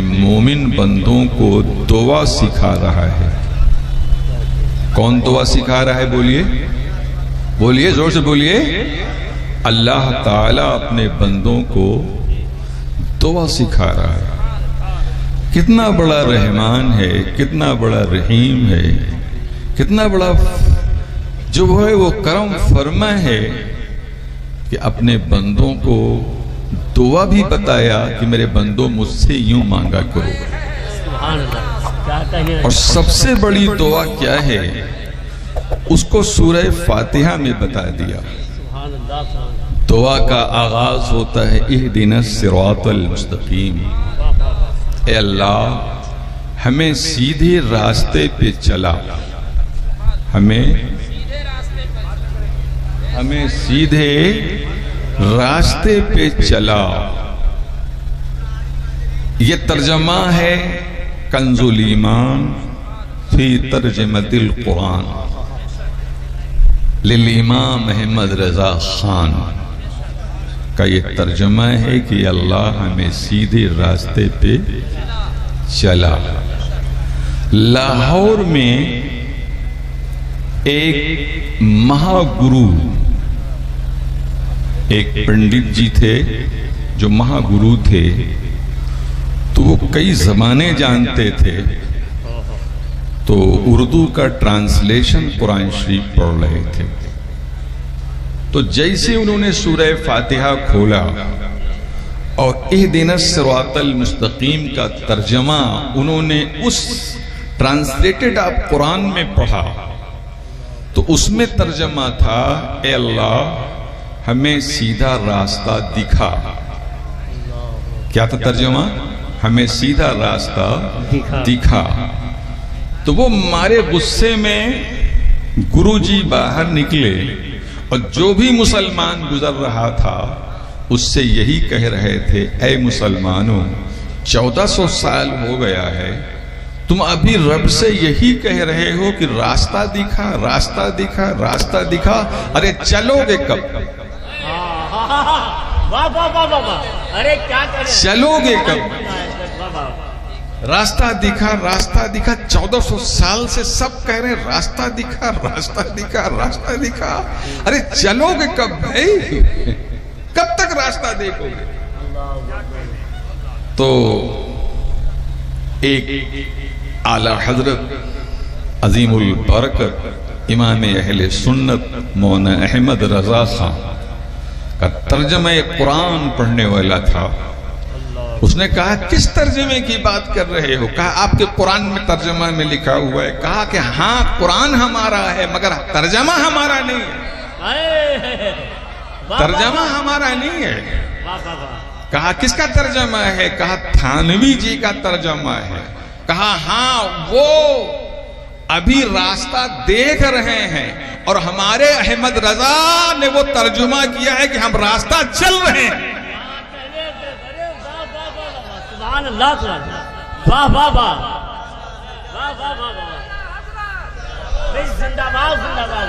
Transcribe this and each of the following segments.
मोमिन बंदों को दुआ सिखा रहा है। कौन दुआ सिखा रहा है? बोलिए बोलिए, जोर से बोलिए। अल्लाह ताला अपने बंदों को दुआ सिखा रहा है। कितना बड़ा रहमान है, कितना बड़ा रहीम है, कितना बड़ा जो है वो करम फरमा है कि अपने बंदों को दुआ भी बताया कि मेरे बंदों मुझसे यूं मांगा करो। और सबसे बड़ी दुआ क्या है उसको सूरह फातिहा में बता दिया। दुआ का आगाज होता है इहदिनस सिरातल मुस्तकीम। ए अल्लाह हमें सीधे रास्ते पे चला, हमें सीधे रास्ते पे चला। ये तर्जमा है कंजुल ईमान फी तर्जमतिल कुरान लिल इमाम अहमद रजा खान का ये तर्जमा है कि अल्लाह हमें सीधे रास्ते पे चला। लाहौर में एक महागुरु, एक पंडित जी थे जो महागुरु थे, तो वो कई ज़बानें जानते थे। तो उर्दू का ट्रांसलेशन कुरान शरीफ पढ़ रहे थे। तो जैसे उन्होंने सूरह फातिहा खोला और इहदिनस सिरातल मुस्तकीम का तर्जमा उन्होंने उस ट्रांसलेटेड आप कुरान में पढ़ा, तो उसमें तर्जमा था ए अल्लाह हमें सीधा रास्ता दिखा। क्या था तर्जमा? हमें सीधा रास्ता दिखा। तो वो मारे गुस्से में गुरुजी बाहर निकले और जो भी मुसलमान गुजर रहा था उससे यही कह रहे थे, ऐ मुसलमानों 1400 साल हो गया है, तुम अभी रब से यही कह रहे हो कि रास्ता दिखा, रास्ता दिखा, रास्ता दिखा। अरे चलोगे कब? वाह वाह वाह वाह, अरे क्या कर रहे हैं? चलोगे कब? रास्ता दिखा, रास्ता दिखा। 1400 साल से सब कह रहे हैं रास्ता दिखा, रास्ता दिखा, रास्ता दिखा। अरे चलोगे कब भाई? कब तक रास्ता देखोगे? तो एक आला हजरत अजीमुल बरकत इमाम अहले सुन्नत मौलाना अहमद रजा खान का तर्जमा कुरान पढ़ने वाला था। उसने कहा किस तर्जमे की बात कर रहे हो? कहा आपके कुरान में तर्जमा में लिखा हुआ है। कहा कि हाँ कुरान हमारा है मगर तर्जमा हमारा नहीं है, तर्जमा हमारा नहीं है। कहा किसका तर्जमा है? कहा थानवी जी का तर्जमा है। कहा हाँ वो अभी रास्ता देख रहे हैं और हमारे अहमद रजा ने वो तर्जुमा किया है कि हम रास्ता चल रहे हैं। वाह वाह वाह, जिंदाबाद जिंदाबाद।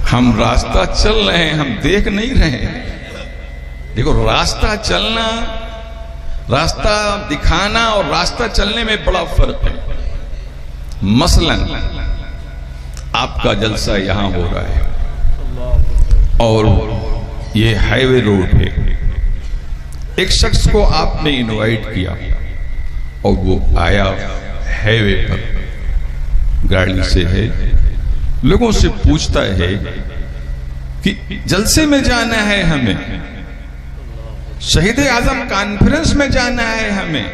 हम रास्ता चल रहे हैं, हम देख नहीं रहे हैं। देखो रास्ता चलना, रास्ता दिखाना और रास्ता चलने में बड़ा फर्क है। मसलन आपका जलसा यहां हो रहा है और ये हाईवे रोड है। एक शख्स को आपने इनवाइट किया और वो आया हाईवे पर गाड़ी से है, लोगों से पूछता है कि जलसे में जाना है हमें, शहीद आजम कॉन्फ्रेंस में जाना है हमें।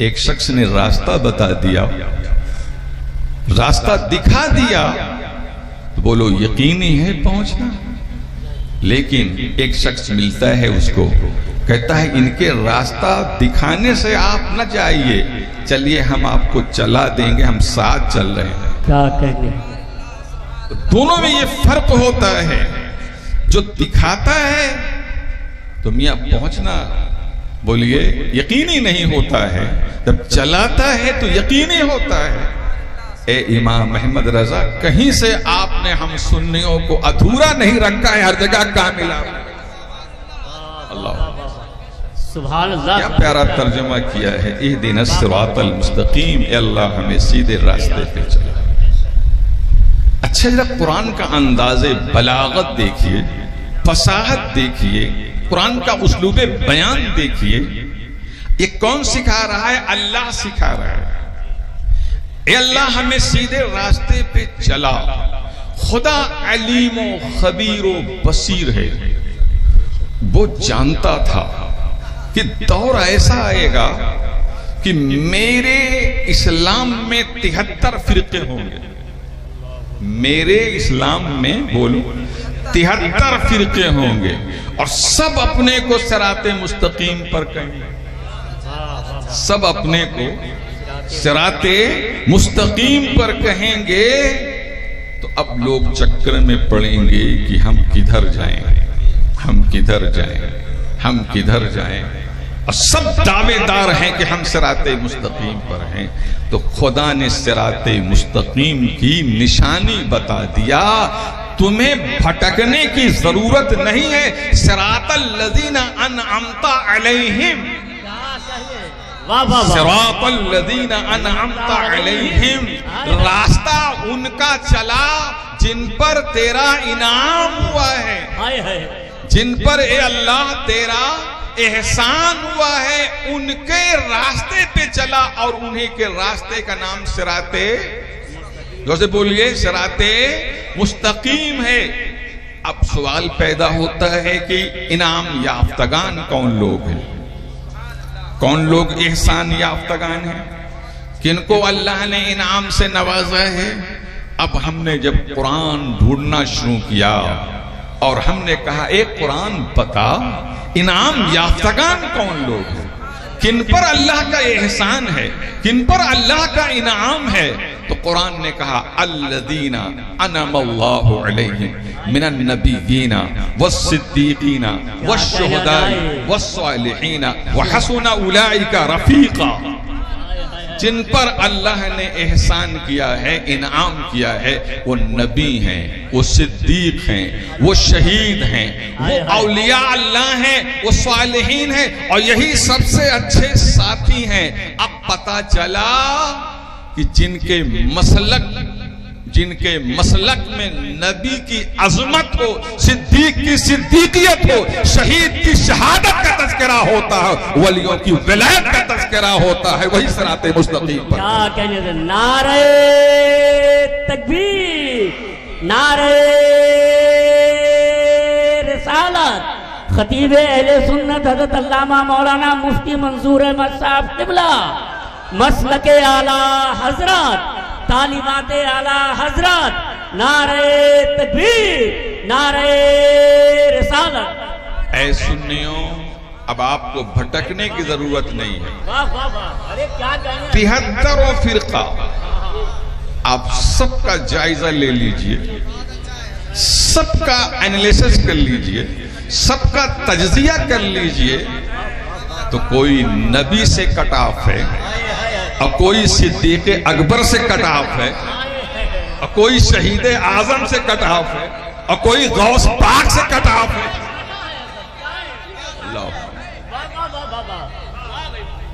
एक शख्स ने रास्ता बता दिया, रास्ता दिखा दिया, तो बोलो यकीनी है पहुंचना। लेकिन एक शख्स मिलता है उसको, कहता है इनके रास्ता दिखाने से आप न जाइए, चलिए हम आपको चला देंगे, हम साथ चल रहे हैं। क्या कहने? दोनों में ये फर्क होता है। जो दिखाता है तो मियां पहुंचना बोलिए यकीनी नहीं होता है, जब चलाता है तो यकीनी होता है। ए इमाम अहमद रजा कहीं से आपने हम सुन्नियों को अधूरा नहीं रखा है, हर जगह कामिला। अल्लाह सुभान अल्लाह। क्या प्यारा तर्जुमा किया है, इहदिना सिरातल मुस्तकीम, ए अल्लाह हमें सीधे रास्ते पे चला। अच्छा जरा कुरान का अंदाज़े बलागत देखिए, फसाहत देखिए, कुरान का उसलूबे बयान देखिए। ये कौन सिखा रहा है? अल्लाह सिखा रहा है। ए अल्लाह हमें सीधे रास्ते पे चला। खुदा अलीमो खबीरो बसीर है। वो जानता था कि दौर ऐसा आएगा कि मेरे इस्लाम में 73 फिरके होंगे। मेरे इस्लाम में बोलो 73 फिरके होंगे और सब अपने को सिराते मुस्तकीम पर कहेंगे। सब अपने को सिराते मुस्तकीम पर कहेंगे। तो अब लोग चक्कर में पड़ेंगे कि हम किधर जाएं, हम किधर जाएं, हम किधर जाएं। और सब दावेदार हैं कि हम सिराते मुस्तकीम पर हैं। तो खुदा ने सिराते मुस्तकीम की निशानी बता दिया। तुम्हें भटकने की जरूरत नहीं है। सिरातल लज़ीना अनअमता अलैहिम, सिरातल लज़ीना अनअमता अलैहिम, रास्ता उनका चला जिन पर तेरा इनाम हुआ है, जिन पर ए अल्लाह तेरा एहसान हुआ है, उनके रास्ते पे चला। और उन्हीं के रास्ते का नाम सिराते, जैसे बोलिए सिराते मुस्तकीम है। अब सवाल पैदा होता है कि इनाम याफ्तगान कौन लोग हैं? कौन लोग एहसान याफ्तगान हैं? किनको अल्लाह ने इनाम से नवाजा है? अब हमने जब कुरान ढूंढना शुरू किया और हमने कहा एक कुरान बता, इनाम याफ्तगान कौन लोग हैं, किन पर अल्लाह का एहसान है, किन पर अल्लाह का इनाम है, तो कुरान ने कहा अल्लज़ीना अनअमल्लाहु अलैहिम मिनन नबिय्यीना वस्सिद्दीकीना वश्शुहदाई वस्सालिहीना व हसुना उलाइका रफीका। जिन पर अल्लाह ने एहसान किया है, इनाम किया है, वो नबी हैं, वो सिद्दीक हैं, वो शहीद हैं, वो औलिया अल्लाह हैं, वो सालिहीन हैं, और यही सबसे अच्छे साथी हैं। अब पता चला कि जिनके मसलक में नबी की अजमत हो, सिद्दीक की सिद्दीकियत हो, शहीद की शहादत का तज़किरा होता है, वलियों की विलायत का तज़किरा होता है, वही सिराते मुस्तकीम पर। क्या कहने थे? नारे तकबीर, नारे रिसालत। खतीब अहले सुन्नत हज़रत अल्लामा मौलाना मुफ्ती मंसूर अहमद साहब क़िबला, मसलके आला हजरत, तालीमाते आला हजरत, नारे तकबीर, नारे रिसालत। ऐ सुन्नियों, अब आपको भटकने की जरूरत नहीं है। वाह वाह वाह, अरे क्या कहने। 73 फिरका, आप सबका जायजा ले लीजिए, सबका एनालिसिस कर लीजिए, सबका तज्जिया कर लीजिए। तो कोई नबी से कट ऑफ है, और कोई सिद्दीक़ अकबर से कट ऑफ है, और कोई शहीद आजम से कट ऑफ है, और कोई गौस पाक से कट ऑफ है।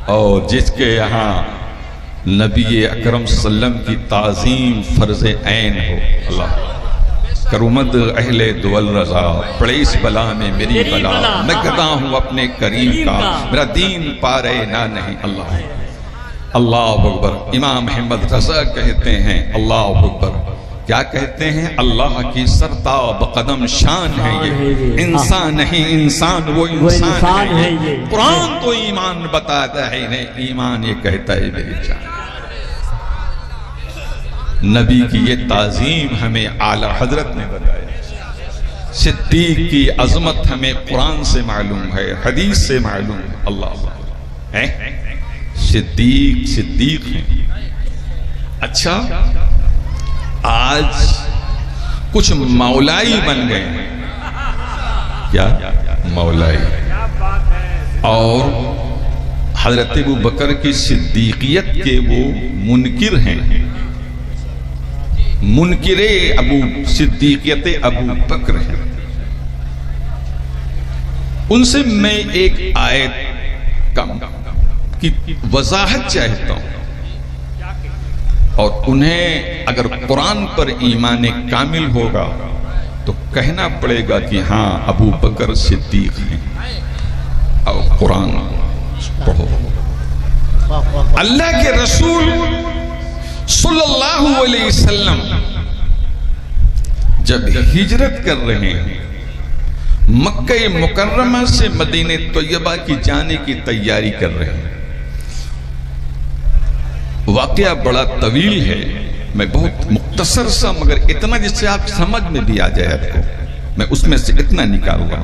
और जिसके यहाँ नबी अकरम सल्लम की ताज़ीम फर्ज ऐन हो, अल्लाह करुमद अहले दुअल रज़ा, पड़े इस बला में मेरी बला, मैं गदा हूँ अपने करीम का, मेरा दीन पारे ना नहीं। अल्लाह अल्लाह अकबर। इमाम अहमद रज़ा कहते हैं अल्लाह अकबर, क्या कहते हैं? अल्लाह की सरताब कदम शान है ये, इंसान नहीं इंसान वो इंसान है ये। कुरान तो ईमान बताता है इन्हें, ईमान ये कहता है मेरी जान। नबी की ये ताज़ीम हमें आला हजरत ने बताया। सिद्दीक की अजमत हमें कुरान से मालूम है, हदीस से मालूम है। अल्लाह है सिद्दीक, सिद्दीक हैं। अच्छा, आज कुछ मौलाई बन गए हैं। क्या मौलाई? और हजरत अबू बकर की सिद्दीकियत के वो मुनकिर हैं, मुनकिरे अबू सिद्दीकियत अबू बकर हैं। उनसे मैं एक आयत कम की वजाहत चाहता हूं, और उन्हें अगर कुरान पर ईमान कामिल होगा तो कहना पड़ेगा कि हाँ अबू बकर सिद्दीक हैं। और कुरान पढ़ो। अल्लाह के रसूल सल्लल्लाहु अलैहि वसल्लम जब हिजरत कर रहे हैं, मक्का मुकर्रमा से मदीने तैयबा की जाने की तैयारी कर रहे हैं। वाकया बड़ा तवील है, मैं बहुत मुख्तसर सा, मगर इतना जिससे आप समझ में भी आ जाए आपको, मैं उसमें से इतना निकालूंगा।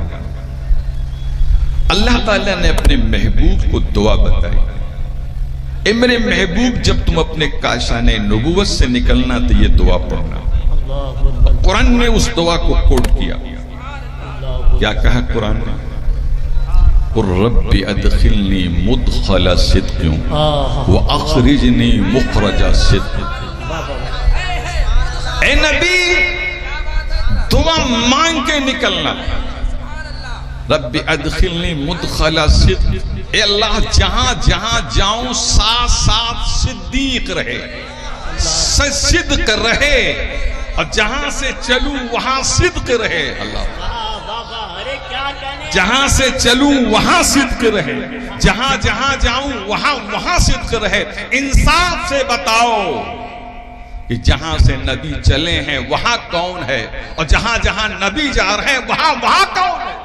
अल्लाह ताला ने अपने महबूब को दुआ बताई, ए मेरे महबूब जब तुम अपने काशाने नबुवत से निकलना तो ये दुआ पढ़ना। कुरान ने उस दुआ को कोट किया। क्या कहा कुरान ने? रब्बी अदखिलनी मुदखला सिद्क़िन व अखरिजनी मुखरजा सिद्क़। ए नबी दुआ मांग के निकलना। रब्बी अदखिलनी मुदखला सिद्क़। ए अल्लाह जहां जहां जाऊं साथ साथ सिद्दीक रहे, सिद्क़ रहे, और जहां से चलूं वहां सिद्क़ रहे। अल्लाह जहां से चलूं वहां सिद्क़ रहे, जहां जहां जाऊं वहां वहां सिद्क़ रहे। इंसाफ से बताओ कि जहां से नबी चले हैं वहां कौन है, और जहां जहां नबी जा रहे हैं वहां वहां कौन है।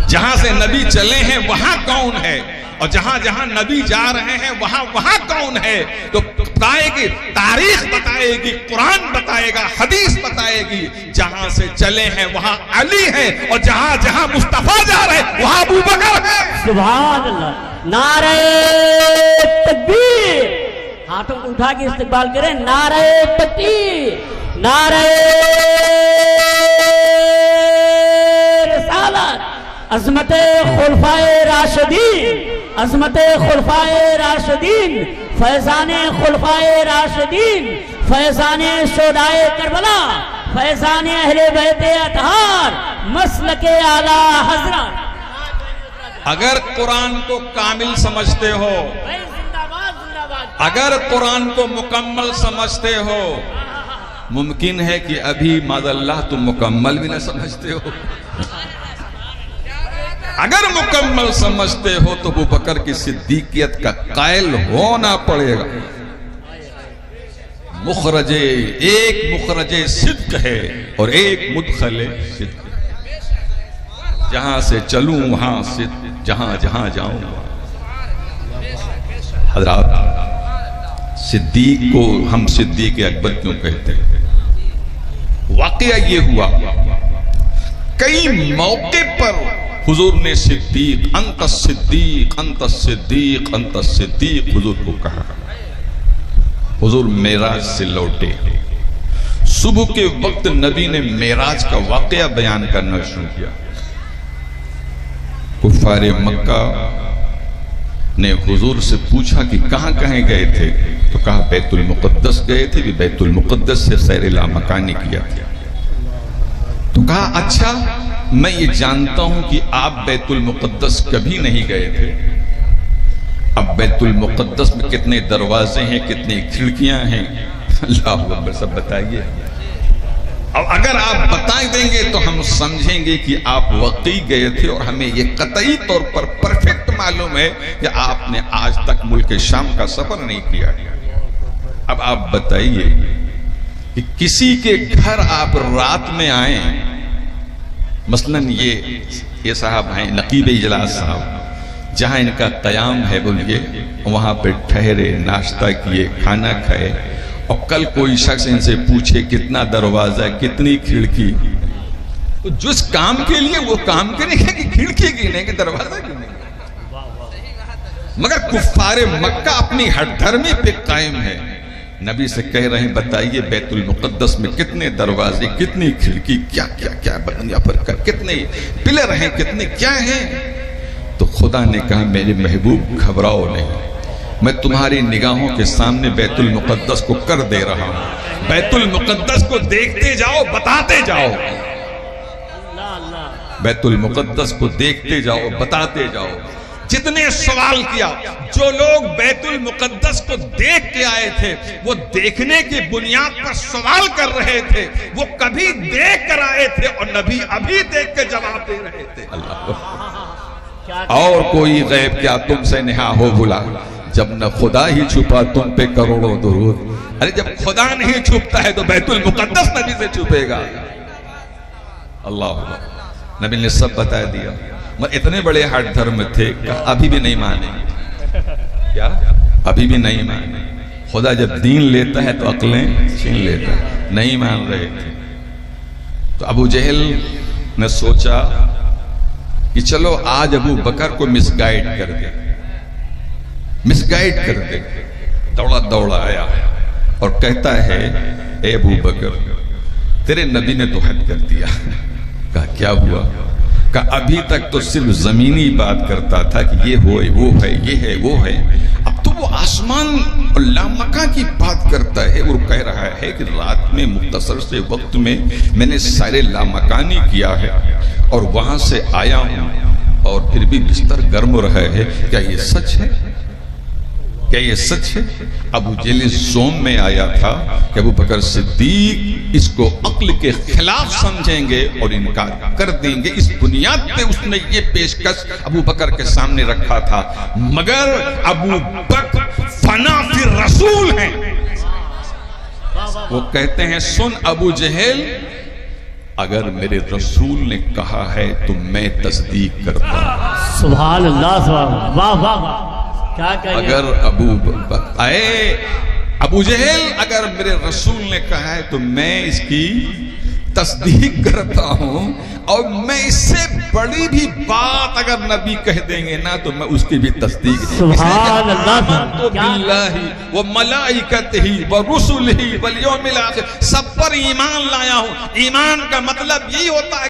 जहां से नबी चले हैं वहां कौन है, और जहां जहां नबी जा रहे हैं वहां वहां कौन है। तो बताएगी, तारीख बताएगी, कुरान बताएगा, हदीस बताएगी। जहां से चले हैं वहां अली है, और जहां जहां मुस्तफा जा रहे हैं वहां अबू बकर है। सुभान अल्लाह। नारे तकबीर, हाथों को उठा के इस्तेमाल करें। नारे तकबीर, नारे रिसालत, अज़मते खुलफाए राशिदीन, अज़मते खुलफाए राशिदीन, फैज़ाने खुलफाए राशिदीन, फैज़ाने शोदाए करबला, फैज़ाने अहले बैते अतहार, मसलके आला हज़रत। अगर कुरान को कामिल समझते हो, अगर कुरान को मुकम्मल समझते हो, मुमकिन है कि अभी माज़अल्लाह तुम मुकम्मल भी न समझते हो। अगर मुकम्मल समझते हो तो अबू बकर की सिद्दीकियत का कायल होना पड़ेगा। मुखरजे, एक मुखरजे सिद्क है और एक मुदखले सिद्क है। जहां से चलूं वहां सिद्क, जहां जहां जाऊं। हज़रात, सिद्दीक को हम सिद्दीक अकबर क्यों कहते हैं? वाकया ये हुआ, कई मौके पर हुजूर ने सिद्दीक, अंत सिद्दीक, अंत सिद्दीक, अंत सिद्दीक हुजूर को कहा। हुजूर मेराज से लौटे, सुबह के वक्त नबी ने मेराज का वाकया बयान करना शुरू किया। कुफारे मक्का ने हुजूर से पूछा कि कहां कहां गए थे, तो कहा बैतुल मुक़द्दस गए थे, भी बैतुल मुक़द्दस से सैर लामकानी किया था। तो कहा अच्छा, मैं ये जानता हूं कि आप बैतुल मुक़द्दस कभी नहीं गए थे। अब बैतुल मुक़द्दस में कितने दरवाजे हैं, कितनी खिड़कियां हैं, अल्लाह अकबर, सब बताइए। अब अगर आप बता देंगे तो हम समझेंगे कि आप वाकई गए थे, और हमें ये कतई तौर पर परफेक्ट मालूम है कि आपने आज तक मुल्क शाम का सफर नहीं किया। अब आप बताइए कि किसी के घर आप रात में आए, मसलन ये साहब हैं नकीब इजलास साहब, जहां इनका कयाम है बोलिए, वहां पे ठहरे, नाश्ता किए, खाना खाए, और कल कोई शख्स इनसे पूछे कितना दरवाजा, कितनी खिड़की, तो जिस काम के लिए वो काम करेंगे कि खिड़की गिने कि दरवाजा गिने। मगर कुफ्फारे मक्का अपनी हठधर्मी पे कायम है। नबी से कह रहे हैं बताइए बैतुल मुक़द्दस में कितने दरवाजे, कितनी खिड़की, क्या क्या क्या बनिया पर कितने पिलर हैं, कितने क्या हैं। तो खुदा ने कहा मेरे महबूब घबराओ नहीं, मैं तुम्हारी निगाहों के सामने बैतुल मुक़द्दस को कर दे रहा हूं। बैतुल मुक़द्दस को देखते जाओ, बताते जाओ। बैतुल मुकद्दस को देखते जाओ, बताते जाओ। जितने सवाल किया, जो लोग बैतुल मुकद्दस को देख के आए थे, वो देखने की बुनियाद पर सवाल कर रहे थे, वो कभी देख कर आए थे और नबी अभी देख के जवाब दे रहे थे। अल्लाह। और कोई गैब क्या तुमसे नेहा हो भुला, जब न खुदा ही छुपा तुम पे करोड़ों दुरूद। अरे जब खुदा नहीं छुपता है तो बैतुल मुकद्दस नबी से छुपेगा। अल्लाह। नबी ने सब बता दिया, मगर इतने बड़े हट धर्म थे, अभी भी नहीं माने। क्या? अभी भी नहीं माने। खुदा जब दीन लेता है तो अक्लें छीन लेता है, नहीं मान रहे थे। तो अबू जहल ने सोचा कि चलो आज अबू बकर को मिसगाइड कर दे, मिसगाइड कर दे। दौड़ा दौड़ा आया और कहता है, ए अबू बकर, तेरे नबी ने तो हद कर दिया। कहा क्या हुआ? कहा अभी तक तो सिर्फ जमीनी बात करता था कि ये हो, वो है, ये है, वो है। अब तो वो आसमान और लामका की बात करता है। वो कह रहा है कि रात में मुख्तसर से वक्त में मैंने सारे लामकानी किया है और वहां से आया हूं और फिर भी बिस्तर गर्म रहा है। क्या ये सच है? क्या ये सच है? अबू जहल जोम में आया था कि अबू बकर सिद्दीक इसको अक्ल के खिलाफ समझेंगे और इनकार कर देंगे। इस बुनियाद पे उसने ये पेशकश अबू बकर के सामने रखा था। मगर अबू बकर फना फिर रसूल हैं। वो कहते हैं, सुन अबू जहल, अगर मेरे रसूल ने कहा है तो मैं तस्दीक करता हूं। सुभान अल्लाह, वाह वाह। अगर अबू जहल अगर मेरे रसूल ने कहा है तो मैं इसकी तस्दीक करता हूं, और मैं इससे बड़ी भी बात अगर नबी कह देंगे ना तो मैं उसकी भी तस्दीक। सुभान अल्लाह। तो बिल्लाही व मलाइकतिही व रुसुलिही वल यौमिल आखिर, सब पर ईमान लाया हूं। ईमान का मतलब यही होता है